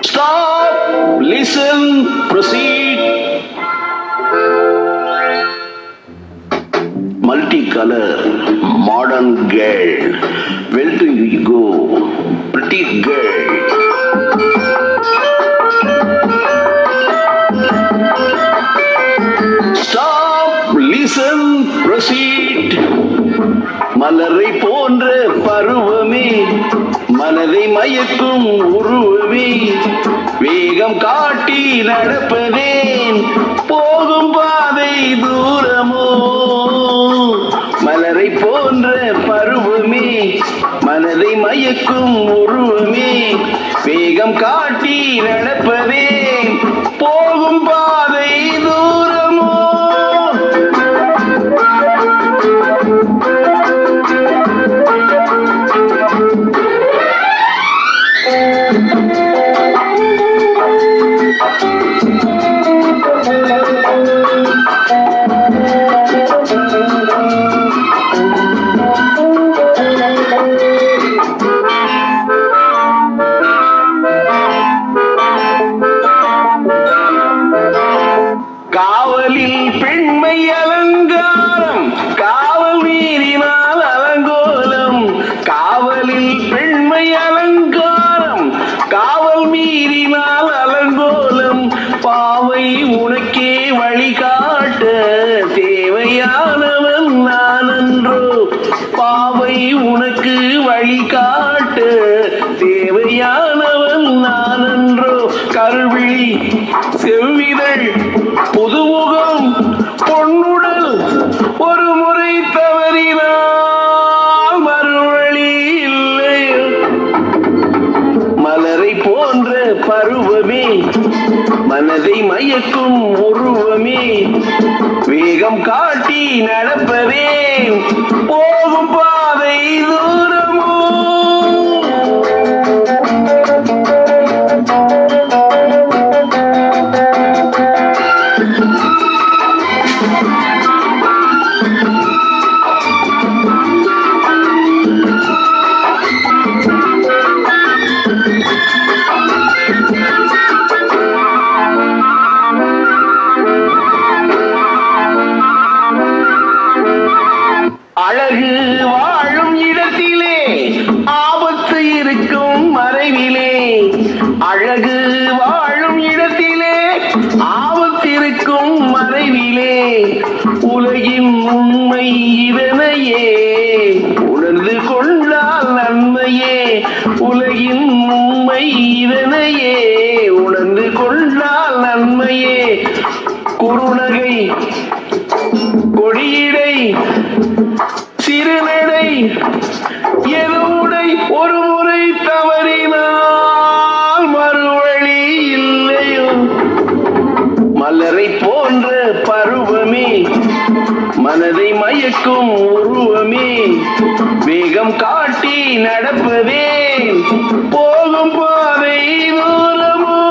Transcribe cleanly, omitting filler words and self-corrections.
Stop, listen, proceed. Multicolor, modern girl. Where do you go? Pretty girl. Stop, listen, proceed. மலரை போன்ற பருவமே, மனதை மயக்கும் உருவமே, வேகம் காட்டி நடப்பதேன், போகும் பாதை தூரமோ. மலரை போன்ற பருவமே, மனதை மயக்கும் உருவமே, வேகம் காட்டி நடப்பதேன், போகும் பாதை தூரமோ. காவலில் பெண்மை அலங்காரம், காவல் மீறினால் அலங்கோலம். காவலில் பெண்மை அலங்காரம், காவல் மீறினால் அலங்கோலம். பாவை உனக்கே வழிகாட்ட தேவையானவன் நான் அன்றோ. பாவை உனக்கு வழிகாட்ட தேவையானவன் நான் அன்றோ. கருவிழி செவ்விதழ் புதுமுகம் பொன்னுடல், ஒரு முறை தவறினால் மறுவழி இல்லை. மலரை போன்ற பருவமே, மனதை மயக்கும் உருவமே, வேகம் காட்டி நடப்பதே, போகும் பாதை தூரமோ. அழகு வாழும் இடத்திலே ஆபத்து இருக்கும் மறைவிலே. அழகு வாழும் இடத்திலே ஆபத்து இருக்கும் மறைவிலே. உலகின் உண்மை இதனையே உணர்ந்து கொண்டால் நன்மையே. உலகின் உண்மை இதனையே உணர்ந்து கொண்டால் நன்மையே. குறுநகை கொடியிடை சிறுநடை எதுவுடை, ஒரு முறை தவறினால் மறுவழி இல்லையோ. மலரை போன்ற பருவமே, மனதை மயக்கும் உருவமே, வேகம் காட்டி நடப்பதே, போகும் பாதை தூரமோ.